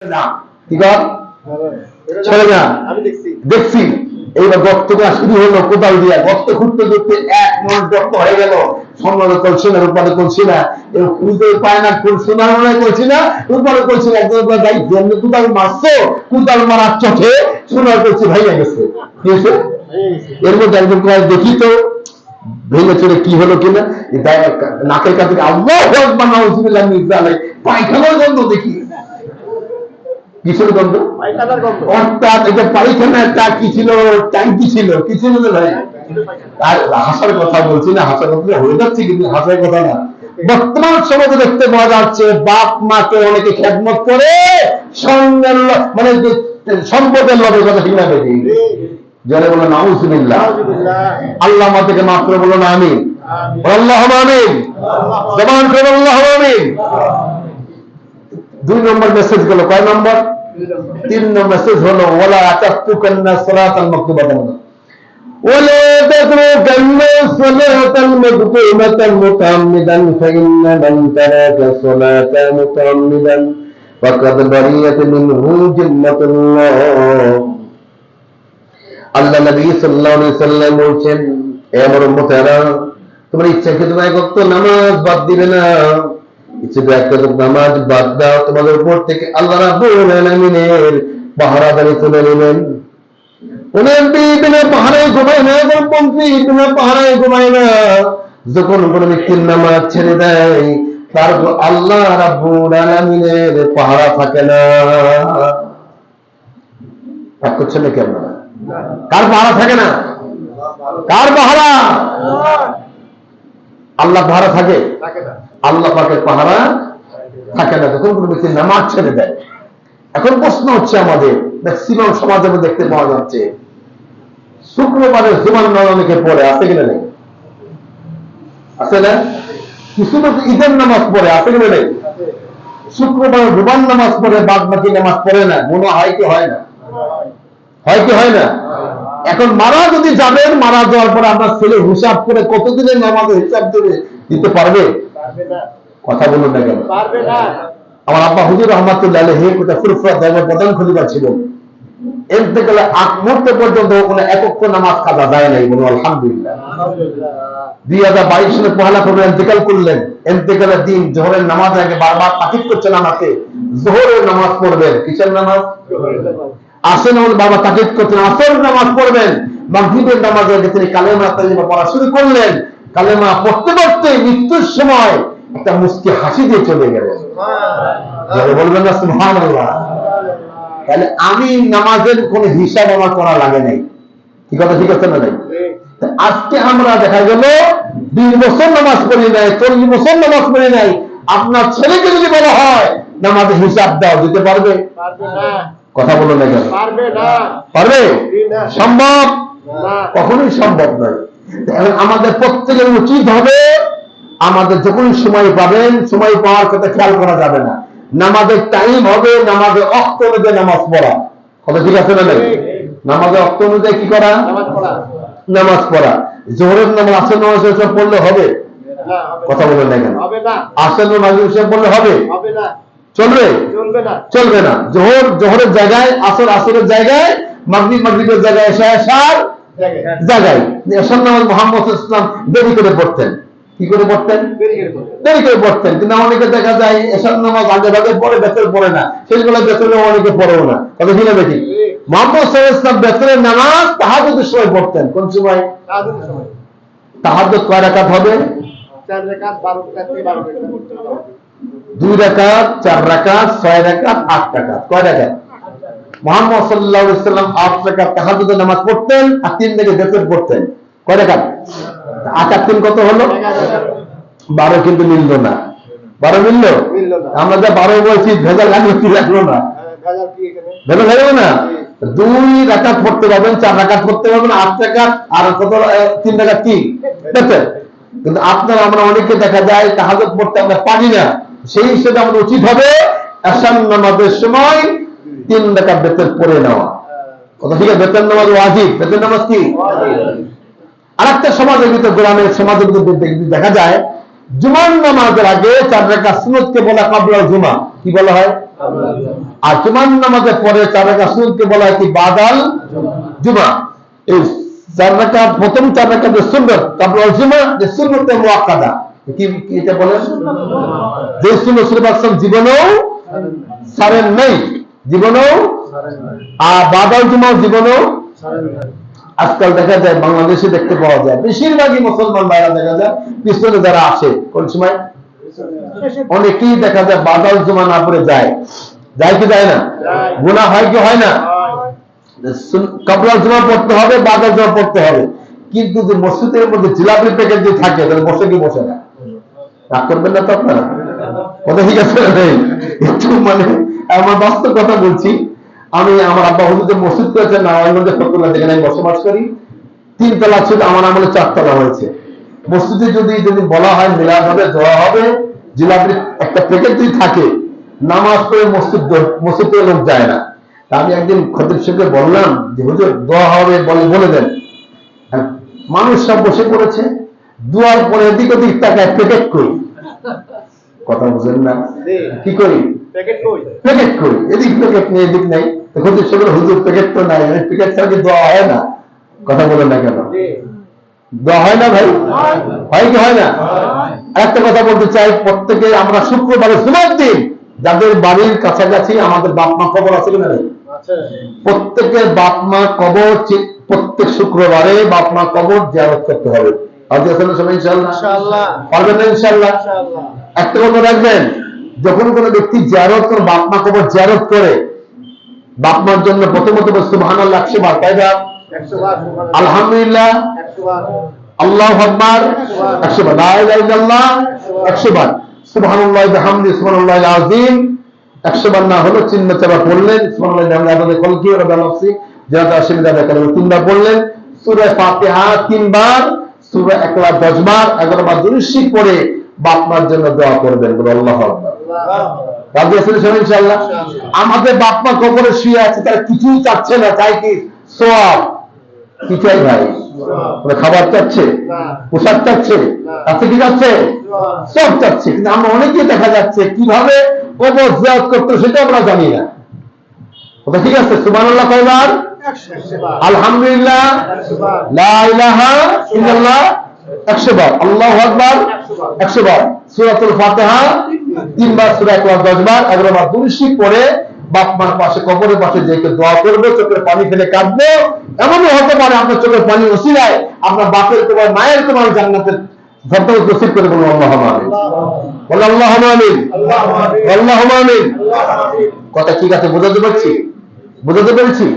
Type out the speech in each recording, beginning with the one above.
না কি কর ছেড়ে না দেখছি এইবার গর্তটা শুরু হলো কোদাল দিয়া গর্ত খুঁড়তে খুঁড়তে 1 মিনিট গর্ত হয়ে গেল সম্মানে করছি না রূপারে করছি না খুঁজে পায় না সোনার মনে করছি না রূপারে করছি না একজন যাই জন্য কোদাল মারছো কোদাল মারার চোখে সোনার করছি ভাইয়া গেছে কি হয়েছে এর মধ্যে একজন দেখি তো ভেঙে চলে কি হলো কিনা নাকের কাছে আল্লাহু আকবার নাউযুবিল্লাহ মিন যালিক পায়খানার গন্ধ দেখি কিসের গন্ধ অর্থাৎ এটা পায়খানাটা কি ছিল ট্যাঙ্কি ছিল কি ছিল ভাই আর হাসার কথা বলছি না হাসার কথা হয়ে যাচ্ছে কিন্তু হাসার কথা না বর্তমান সমাজে দেখতে পাওয়া যাচ্ছে বাপ মাকে অনেকে খেদমত করে সঙ্গের মানে সম্পদের লোভের কথা ঠিক না বেশি যারা বলো নাউযুবিল্লাহ আল্লাহ আমাদেরকে মাফ করে বলো না আমিন আল্লাহুম্মা আমিন জবান করে আল্লাহুম্মা আমিন 2 নম্বর মেসেজ হলো কয় নম্বর 3 নম্বর মেসেজ হলো ওয়ালা তাতুকান্না সালাতাল মাকতুবাতান ওয়ালা তাতুকান্না সালাতাল মাকতুবাতান মুতাআম্মিদান ফাইন্না মান তারাকা সালাতান মুতাআম্মিদান ফাকাদ বারিয়াত মিনহু জিন্নাতুল্লাহ আল্লাহ নবী সাল্লাল্লাহু আলাইহি সাল্লাম বলেন হে আমার উম্মতেরা তোমরা ইচ্ছাকৃত নামাজ বাদ দিবে না নামাজ বাদ দাও তোমাদের উপর থেকে আল্লাহ রাব্বুল আলামিনের পাহারাদারি তুলে নিলেন পাহারায় ঘুমায় না পাহারায় ঘুমায় না যখন কোন ব্যক্তির নামাজ ছেড়ে দেয় তার আল্লাহ রাব্বুল আলামিনের পাহারা থাকে না রাগ করছেন না কেন কার পাহারা থাকে না কার পাহারা আল্লাহ পাহারা থাকে আল্লাহ পাকের পাহারা থাকে না যখন কোনো ব্যক্তি নামাজ ছেড়ে দেয় এখন প্রশ্ন হচ্ছে আমাদের ম্যাক্সিমাম সমাজে দেখতে পাওয়া যাচ্ছে শুক্রবারে জুমার নামাজকে পড়ে আছে কিনা নেই আছে না কিছু তো ঈদের নামাজ পড়ে আছে কিনা নেই শুক্রবারে জুমার নামাজ পড়ে বাদ বাকি নামাজ পড়ে না মনে হয় কি হয় না হয় কি হয় না এখন মারা যদি যাবেন মারা যাওয়ার পরে আপনার ছেলে হিসাব করে কতদিনের নামাজের হিসাব দিতে পারবে কথা বলুন না কেন আমার আব্বা হুজুর রহমাতুল্লাহ আলাইহি একটা ফুরফুরা দেওয়ার প্রধান খলিফা ছিলেন ইন্তেকালের আগ মুহূর্ত পর্যন্ত কোনো একক নামাজ কাজা যায় নাই বলুন আলহামদুলিল্লাহ 2022 সালে পহেলা ফেব্রুয়ারি ইন্তেকাল করলেন ইন্তেকালের দিন জোহরের নামাজ আগে বারবার তাকিদ করছেন আমাকে জোহরের নামাজ পড়বেন কিসের নামাজ আসেন বাবা তাকিদ করছেন আসর নামাজ পড়বেন মাগরিবের নামাজে আগে তিনি কালেমা তাইয়্যিবা পড়া শুরু করলেন কালেমা পড়তে পড়তে মৃত্যুর সময় একটা মুস্কি হাসি দিয়ে চলে গেলেন যারা বলবেন না সুবহানাল্লাহ তাহলে আমি নামাজের কোনো হিসাব আমার করা লাগে নাই কি কথা ঠিক আছে না নাই আজকে আমরা দেখা গেল 20 বছর নামাজ পড়ি নাই 40 বছর নামাজ পড়ি নাই আপনার ছেলেকে যদি বলা হয় নামাজের হিসাব দাও দিতে পারবে না কথা বলো না কেন পারবে সম্ভব কখনোই সম্ভব নয় এখন আমাদের প্রত্যেকের উচিত হবে আমাদের যখন সময় পাবেন সময় পাওয়ার কথা খেয়াল করা যাবে না নামাজের টাইম হবে নামাজের ওয়াক্ত অনুযায়ী নামাজ পড়া কথা ঠিক আছে না নাই নামাজের ওয়াক্ত অনুযায়ী কি করা নামাজ পড়া জোহরের নামাজ আসর নামাজ সব পড়লে হবে কথা বলেন না কেন আসর নামাজ সব পড়লে হবে চলবে চলবে না জোহরের জায়গায় আসরের জায়গায় মাগরিবের জায়গায় এশার জায়গায় এশার নামাজ মুহাম্মদ সাল্লাল্লাহু আলাইহি ওয়াসাল্লাম দেরি করে পড়তেন কি করে পড়তেন দেরি করে পড়তেন কিন্তু অনেকে দেখা যায় এশার নামাজ আগে ভাগে পড়ে বেতর পড়ে না শেষবেলা বেতরে অনেকে পড়েও না কথা ঠিক না বেটি মুহাম্মদ সাল্লাল্লাহু আলাইহি ওয়াসাল্লাম বেতরের নামাজ তাহাজ্জুদের সময় পড়তেন কোন সময় তাহাজ্জুদের সময় তাহাজ্জুদ কয় রাকাত হবে 4 রাকাত 12 রাকাত 12 রাকাত 2 রাকাত 4 রাকাত 6 রাকাত 8 রাকাত কয় রাকাত মুহাম্মদ সাল্লাল্লাহু আলাইহি ওয়াসাল্লাম 8 রাকাত তাহাজ্জুদের নামাজ পড়তেন আর 3 রাকাত বেতর পড়তেন কয় রাকাত 8 আর 3 কত হলো 12 কিন্তু মিললো না 12 মিললো আমরা যা 12 বলছি ভেজাল লাগলো না ভেজাল লাগলো না 2 রাকাত পড়তে পারবেন 4 রাকাত পড়তে পারবেন 8 রাকাত আর কত 3 রাকাত কি বেতর কিন্তু আপনারা আমরা অনেকে দেখা যায় তাহাজ্জুদ পড়তে আমরা পারি না সেই হিসেবে আমাদের উচিত হবে এশার নামাজের সময় 3 রাকাত বেতর পড়ে নেওয়া কথা ঠিক আছে বেতর নামাজ ওয়াজিব বেতর নামাজ কি আরেকটা সমাজের ভিতর গ্রামের সমাজের ভিতর দেখা যায় জুমার নামাজের আগে 4 রাকাত সুন্নতকে বলা কাবলা জুমা কি বলা হয় আর জুমার নামাজের পরে 4 রাকাত সুন্নতকে বলা হয় কি বাদাল জুমা। এই 4 রাকাত প্রথম 4 রাকাতের সুন্নাত কাবলাল জুমা, যে সুন্নতে মুআক্কাদা, কি এটা বলে যে সুন্নাত রাসূল জীবনেও ছাড়েন নাই, জীবনেও, আর বাদাল জুমা জীবনেও। আজকাল দেখা যায় বাংলাদেশে দেখতে পাওয়া যায় বেশিরভাগই মুসলমান ভাইরা দেখা যায় পিছনে যারা আসে কোন সময় অনেকেই দেখা যায় বাদাল জুমা না পড়ে যায়, যায় কি যায় না? গুনাহ হয় কি হয় না? কাবলাল জুমা পড়তে হবে, বাদাল জুমা পড়তে হবে, কিন্তু যে মসজিদের মধ্যে জিলাপির প্যাকেট যে থাকে তাহলে বসে কি বসে না? রাগ করবেন না তো আপনারা? কথা ঠিক আছে? একটু মানে আমার বাস্তব কথা বলছি। আমি আমার আব্বা হুজুর মসজিদ করেছেন নারায়ণগঞ্জের ফতুল্লাহ, যেখানে আমি বসবাস করি। 3 তলা ছিল, আমার আমলে 4 তলা হয়েছে। মসজিদে যদি বলা হয় মিলাদ হবে, দোয়া হবে, জিলাপির একটা প্যাকেট যদি থাকে, নামাজ পড়ে মসজিদে লোক যায় না। আমি একদিন খতিব সাহেবকে বললাম যে হুজুর দোয়া হবে, বলে দেন। মানুষ সব বসে পড়েছে, দোয়ার পরে এদিক ওদিক তাকায় প্যাকেট করি, কথা বুঝেন না? কি করি? প্যাকেট করি, এদিক প্যাকেট নেই, এদিক নেই। খতিব সাহেবের হুজুর প্যাকেট তো নাই, প্যাকেট ছাড়া কি দোয়া হয় না? কথা বলেন না কেন? দোয়া হয় না ভাই? হয় কি হয় না? একটা কথা বলতে চাই, প্রত্যেকে আমরা শুক্রবারে জুমার দিন যাদের বাড়ির কাছাকাছি আমাদের বাপ মা কবর আছে কিনা নেই, প্রত্যেকের বাপ মা কবর প্রত্যেক শুক্রবারে বাপ মা কবর জিয়ারত করতে হবে। ইনশাআল্লাহ পারবেন না? ইনশাআল্লাহ। একটা কথা রাখবেন, যখন কোন ব্যক্তি জিয়ারত করে, বাপ মা কবর জিয়ারত করে, বাপ মার জন্য প্রথমত সুবহানাল্লাহ 100 বার, কয়বার? 100 বার। আলহামদুলিল্লাহ 100 বার। আল্লাহু আকবার 100 বার। লা ইলাহা ইল্লাল্লাহ 100 বার। সুবহানাল্লাহি ওয়া বিহামদিহি সুবহানাল্লাহিল আযীম 100 বার না হলো চিহ্ন চাপা পড়লেন, সুবহানাল্লাহি ওয়া বিহামদিহি কলকি ওয়া রাব্বানাফসি যাদা আশিদা দেখালেন, 3 বার পড়লেন। সূরা ফাতিহা 3 বার, সূরা ইখলাস 10 বার, 11 বার দুরূদ শরীফ পড়ে বাপ মার জন্য দোয়া করবেন। বলে আল্লাহু আকবার। রাজি আছেন ইনশাআল্লাহ? আমাদের বাপ মা কবরে শুয়ে আছে, তারা কিছুই চাচ্ছে না, চাই কি? সওয়াব। কি চাই ভাই? খাবার চাচ্ছে, পোশাক চাচ্ছে, তাতে কি চাচ্ছে? সব চাচ্ছে। কিন্তু আমরা অনেকেই দেখা যাচ্ছে কিভাবে কবর জিয়ারত করতে সেটা আমরা জানি না। ওটা ঠিক আছে? সুবহানাল্লাহ কয়বার? 100 বার। আলহামদুলিল্লাহ 100 বার। লা ইলাহা ইল্লাল্লাহ 100 বার। আল্লাহু আকবার 100 বার। সূরাতুল ফাতিহা 3 বার, সূরা ইখলাস 10 বার, 11 বার দুরূদ শরীফ পড়ে বাপ মার পাশে কবরের পাশে যে দোয়া করবে, চোখের পানি ফেলে কাঁদবে। এমনও হতে পারে আপনার চোখের পানি ওসিলায় আপনার বাপের তোমার মায়ের তোমার জান্নাতের ফেরদৌস নসিব করে। বলুন আল্লাহুম্মা আমিন। বলুন আল্লাহুম্মা আমিন। আল্লাহুম্মা আমিন। কথা ঠিক আছে? বুঝাতে পারছি? বুঝাতে পেরেছি?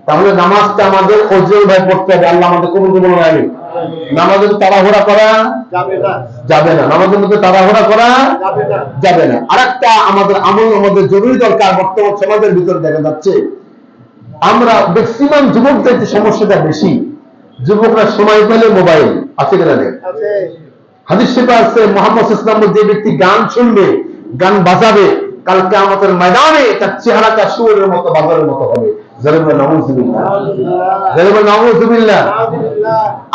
তাহলে নামাজটা আমাদের ফজর ভাই পড়তে হবে। আল্লাহ আমাদের কবুল করুন। আমিন। নামাজের তাড়াহুড়া করা যাবে না, নামাজের মধ্যে তাড়াহুড়া করা যাবে না। আরেকটা আমাদের আমল আমাদের জরুরি দরকার। বর্তমান সমাজের ভিতরে দেখা যাচ্ছে আমরা ম্যাক্সিমাম যুবকদের যে সমস্যাটা বেশি, যুবকরা সময় পেলে মোবাইল আছে কিনা নেই? হাদিস শরীফে আছে মুহাম্মদ সাল্লাল্লাহু আলাইহি ওয়াসাল্লাম, যে ব্যক্তি গান শুনবে, গান বাজাবে, কালকে আমাদের ময়দানে তার চেহারাটা শুয়োরের মতো, বাজারের মতো হবে।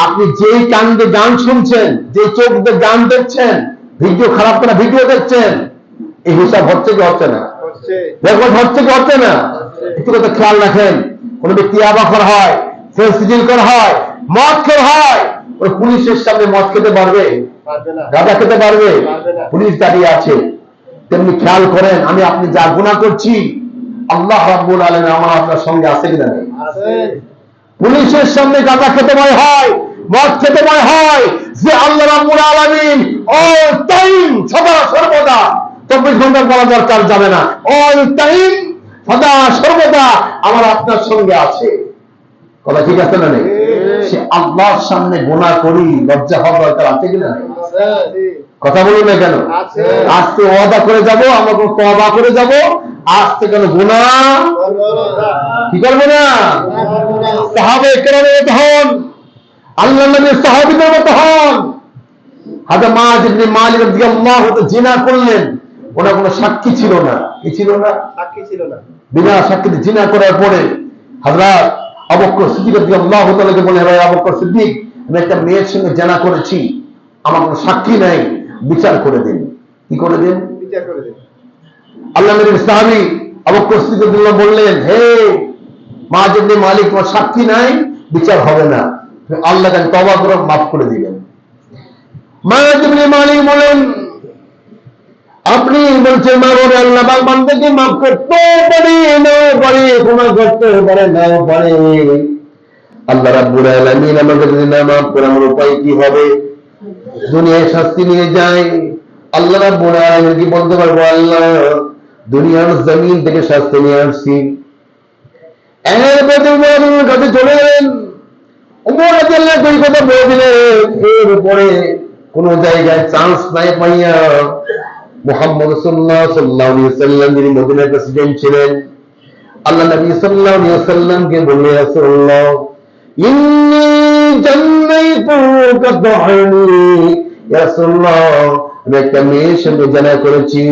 আপনি যেই কান দিয়ে গান শুনছেন, যে চোখ দিয়ে গান দেখছেন, ভিডিও খারাপ করে ভিডিও দেখছেন, এই হিসাব হচ্ছে কি হচ্ছে না? রেকর্ড হচ্ছে কি হচ্ছে না? একটু কথা খেয়াল রাখেন। কোন ব্যক্তি ইয়াবাখোর হয়, ফেন্সিডিল করা হয়, মদ খের হয়, ওই পুলিশের সামনে মদ খেতে পারবে? গাঁজা খেতে পারবে? পুলিশ দাঁড়িয়ে আছে। তেমনি খেয়াল করেন, আমি আপনি যা গুনাহ করছি, আল্লাহ রাব্বুল আলামিন আমার আপনার সঙ্গে আছে কিনা নেই? পুলিশের সামনে গাঁজা খেতে ভয় হয়, মদ খেতে ভয় হয়, যে আল্লাহ রাব্বুল আলামিন অল টাইম সদা সর্বদা 24 ঘন্টা বলা দরকার যাবে না, অল টাইম সদা সর্বদা আমার আপনার সঙ্গে আছে। কথা ঠিক আছে না নেই? সে আল্লাহর সামনে গুনাহ করি, লজ্জা হওয়ার দরকার আছে কিনা নেই? কথা বলুন না কেন? আজকে ওয়াদা করে যাব, আমরা তওবা করে যাব, আজ থেকে গুনাহ কি করবে না। সাহাবায়ে কেরামের মতো হন, আল্লাহর নবীর সাহাবীদের মতো হন। হযরত মাআজ ইবনে মালিক রাদিয়াল্লাহু তাআলা জিনা করলেন, ওনার কোনো সাক্ষী ছিল না। কি ছিল না? সাক্ষী ছিল না। বিনা সাক্ষীতে জিনা করার পরে হযরত আবু বকর সিদ্দিক রাদিয়াল্লাহু তাআলাকে বলে, ভাই আবু বকর সিদ্দিক, আমি একটা মেয়ের সঙ্গে জিনা করেছি, আমার কোনো সাক্ষী নাই, বিচার করে দিন। কি করে দিন? বিচার করে দিন। আল্লাহ নবীর সাহাবী আবু বকর সিদ্দিক বললেন, হে মাআজ ইবনে মালিক, তোমার সাক্ষী নাই, বিচার হবে না, আল্লাহ তাকে তওবা করে মাফ করে দিবেন। মাআজ ইবনে মালিক বলেন, আপনি বলছেন মারুন আল্লাহ বান্দাকে মাফ করতে পারে নাও পারে, ক্ষমা করতে পারে নাও পারে। আল্লাহ রাব্বুল আলামিন আমাকে যদি না মাফ করে আমার উপায় কি হবে? দুনিয়ায় শাস্তি নিয়ে যায়। আল্লাহ রাব্বুল আলামিন কি বলতে পারবো, আল্লাহ দুনিয়ার জমিন থেকে শাস্তি নিয়ে আসছি। এরপরে উমরের কাছে চলে গেলেন। উমর রাদিয়াল্লাহু আনহু কথা বলে দিলেন, এর উপরে কোন জায়গায় চান্স নাই পাইয়া মুহাম্মদ সাল্লাল্লাহু আলাইহি ওয়াসাল্লাম যিনি মদিনার প্রেসিডেন্ট ছিলেন, আল্লাহ নবী সাল্লাল্লাহু আলাইহি ওয়াসাল্লামকে বললেন, ইয়া রাসূলুল্লাহ ইন্নী জান্নাতুকা তা'আনি, ইয়া রাসূলুল্লাহ আমি একটা মেয়ের সঙ্গে জানা করেছি,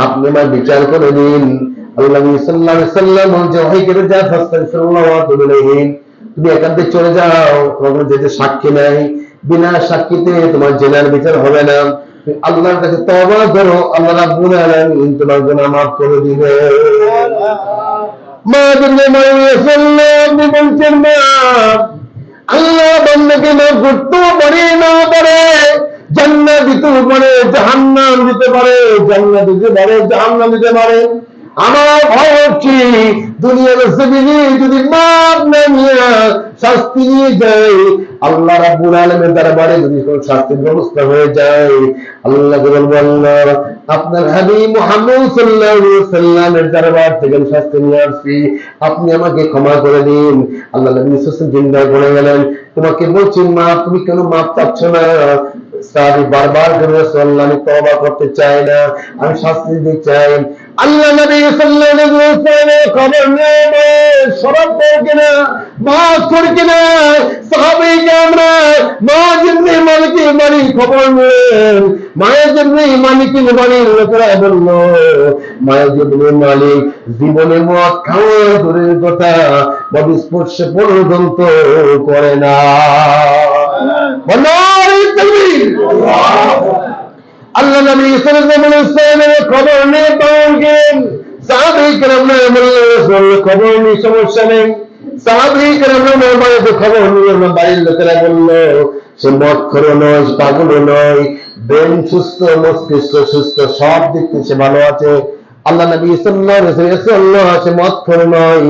আপনি আমার বিচার করে দিন। আল্লাহ নবী সাল্লাল্লাহু আলাইহি ওয়াসাল্লাম বলছেন, ওহি করে যা ফাস্তাগফিরুল্লাহ ওয়া তুবু ইলাইহি, তুমি একান্তে চলে যাও, তোমার যেতে সাক্ষী নাই, বিনা সাক্ষীতে তোমার জেনার বিচার হবে না, আল্লাহর কাছে তওবা করো, আল্লাহ রাব্বুল আলামিন তোমার গুনাহ মাফ করে দিবে। মা যদি আপনি বলছেন না, আল্লাহ বান্দাকে মাফ করতেও পারে না পারে, জান্নাত দিতেও পারে, জাহান্নাম দিতে পারে, জান্নাত দিতে পারে, জাহান্নাম দিতে পারে। আমার ভয় হচ্ছে দুনিয়ার জমিনে যদি মাপ না নিয়ে শাস্তি নিয়ে যায়, আল্লাহ রাব্বুল আলামিনের দরবারে যদি কোন শাস্তির ব্যবস্থা হয়ে যায়, আল্লাহ বলবো, আল্লাহ আপনার হাবিব মুহাম্মদ সাল্লাল্লাহু আলাইহি ওয়াসাল্লামের দরবার থেকে শাস্তি নিয়ে আসছি, আপনি আমাকে ক্ষমা করে দিন। আল্লাহ নবী সাল্লাল্লাহু আলাইহি ওয়াসাল্লাম জিন্দা করে গেলেন, তোমাকে বলছি মা, তুমি কেন মাপ চাচ্ছ না? সাহাবী বারবার করে, রাসূলুল্লাহ আমি তওবা করতে চাই না, আমি শাস্তি দিতে চাই। আল্লাহ নবী সাল্লাল্লাহু আলাইহি ওয়াসাল্লামের খবর নিয়ে শরাব করে কিনা, মাফ করে কিনা, সাহাবী আমরা মাআজ ইবনে মালিকের বাড়ির খবর নিলেন। মাআজ ইবনে মালিকের বাড়ির লোকেরা বলল, মাআজ ইবনে মালিক জীবনে মদ খাওয়া দূরের কথা, মদ স্পর্শে পর্যন্ত করে না। আল্লাহ নবী সাল্লাল্লাহু আলাইহি ওয়াসাল্লামের খবর নিয়ে পাওয়া সাহাবায়ে কেরামরা বললেন, খবর নিয়ে সমস্যা নেই। সাহাবায়ে কেরামরা বাড়িতে খবর নিয়ে বাড়ির লোকেরা বলল, সে মদখোর নয়, পাগল নয়, ব্রেন সুস্থ, মস্তিষ্ক সুস্থ, সব দিক থেকে সে ভালো আছে। আল্লাহ নবী সাল্লাল্লাহু আলাইহি ওয়াসাল্লাম সে মদখোর নয়,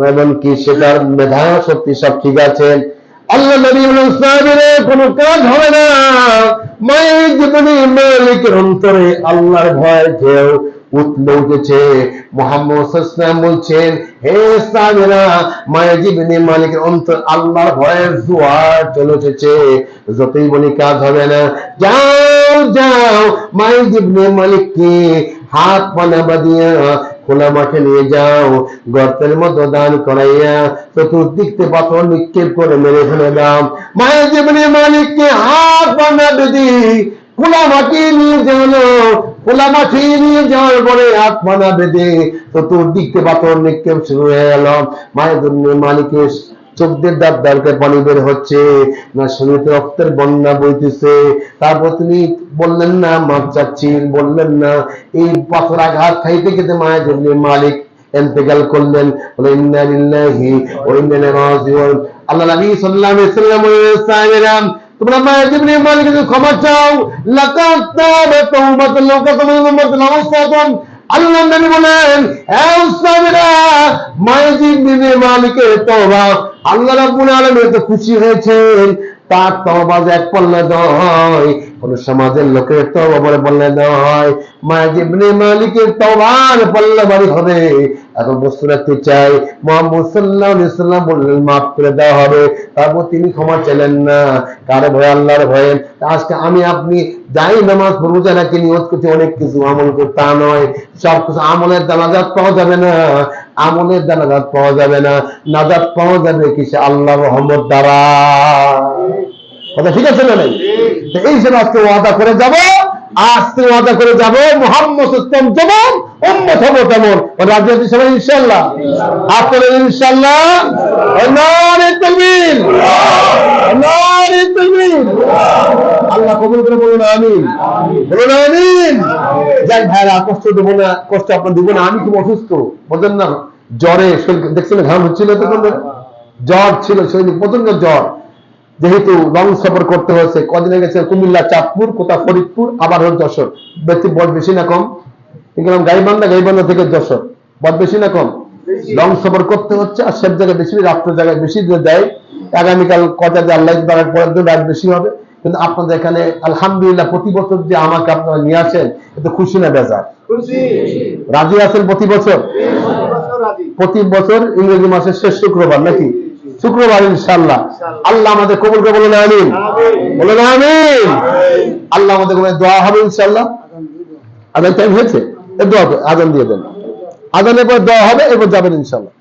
এমনকি সেটার মেধা শক্তি সব ঠিক আছে। আল্লাহ নবী বলেন, সাহাবীরা কোনো কাজ হবে না। মায়ের জীবনে মালিকের অন্তরে আল্লাহর ভয় কেউ উঠলে উঠেছে। মুহাম্মদ সাল্লাল্লাহু আলাইহি ওয়াসাল্লাম বলছেন, হে সাহাবীরা, মায়ের জীবনে মালিকের অন্তর আল্লাহর ভয়ের জোয়ার চলে এসেছে, যতই বলি কাজ হবে না। যাও যাও, মায়ের জীবনে মালিককে হাত পানা বাঁধিয়া খোলা মাঠে নিয়ে যাও, গর্তের মধ্যে দান করাইয়া চতুর্দিকে পাথর নিক্ষেপ করে মেরে ফেলে দাও। মায়ের জীবনে মালিককে হাত পানা বেঁধে খোলা মাটি নিয়ে যাওয়ানো, খোলা মাটি নিয়ে যাওয়ার পরে হাত পানা বেঁধে চতুর্দিকে পাথর নিক্ষেপ শুরু হয়ে গেল। মায়ের জীবনে মালিকের চোখ দিয়ে দাঁত দাঁড়কে পানি বের হচ্ছে, না শরীরে রক্তের বন্যা বইতেছে। তারপর তিনি বললেন না মাপ চাচ্ছি, বললেন না। এই পাথর আঘাত খাইতে খেতে মায়ের জীবনে মালিক ইন্তেকাল করলেন। বলে ইন্না লিল্লাহি ওয়া ইন্না ইলাইহি রাজিউন। আল্লাহ নবী সাল্লাল্লাহু আলাইহি ওয়াসাল্লাম বলেন, তোমরা মায়ের জীবনে মালিকের ক্ষমা চাও, লাকাত তাবা তাওবাতুল লাকাতুম। আল্লাহ নবী বলেন, হে সাহাবীরা, মায়ের জীবনে মালিকের তওবা আল্লাহ রাব্বুল আলামিন তো খুশি হয়েছেন। তার তওবা এক পল্লা নয়, কোন সমাজের লোকের তওবা বলে পল্লা নয়, মায়ের জীবনে মালিকের তওবার পল্লা বাড়ি হবে। এখন বস্তু রাখতে চাই, মুহাম্মদ সাল্লাল্লাহু আলাইহি ওয়াসাল্লাম বললেন মাফ করে দেওয়া হবে। তারপর তিনি ক্ষমা চাইলেন না, কার ভয়? আল্লাহর ভয়ে। আজকে আমি আপনি যাই নামাজ পড়বো, নাকি নিয়ত করতে অনেক কিছু আমল করতে, তা নয়। সবকিছু আমলের নাজাত পাওয়া যাবে না, আমলের নাজাত পাওয়া যাবে না। নাজাত পাওয়া যাবে কিসে? আল্লাহ রহমত দ্বারা। কথা ঠিক আছে না? নাই? এই হিসেবে আজকে ওয়াদা করে যাব, আজ থেকে ওয়াদা করে যাব মুহাম্মদ উত্তম যেমন উম্মত হব তেমন। রাজি আছি সবাই ইনশাআল্লাহ? আপনাদের ইনশাআল্লাহ? নারে তাকবীর, নারে তাকবীর। আল্লাহ কবুল করে বলুন আমিন, বলুন আমিন। যাই ভাইরা, কষ্ট দেবো না, কষ্ট আপনার দিব না। আমি খুব অসুস্থ, বলতেন না, জ্বরে দেখছেন ঘাম হচ্ছিল, তখন জ্বর ছিল, শরীরে প্রচন্ড জ্বর। যেহেতু লং সফর করতে হয়েছে, কদিনে গেছে কুমিল্লা, চাঁদপুর, কোথাও ফরিদপুর, আবার হল যশোর। ব্যক্তি বয়স বেশি না কম? গাইবান্ধা, গাইবান্ধা থেকে যশোর, বয়স বেশি না কম? লং সফর করতে হচ্ছে। আর সব জায়গায় বেশি, রাত্র জায়গায় বেশি দেয়। আগামীকাল কটা যে আল্লাহ বাড়ার পরের দিন রাত বেশি হবে। কিন্তু আপনাদের এখানে আলহামদুলিল্লাহ প্রতি বছর যে আমাকে আপনারা নিয়ে আসেন, এতে খুশি না বেজার? রাজি আছেন? প্রতি বছর, প্রতি বছর ইংরেজি মাসের শেষ শুক্রবার নাকি শুক্রবার ইনশাআল্লাহ। আল্লাহ আমাদের কবুল করে বলেন আমিন, বলেন আমিন। আল্লাহ আমাদের দোয়া হবে ইনশাআল্লাহ। আজান টাইম হয়েছে, দোয়া আজান দিয়ে দেন, আজানের পর দোয়া হবে, এরপর যাবেন ইনশাআল্লাহ।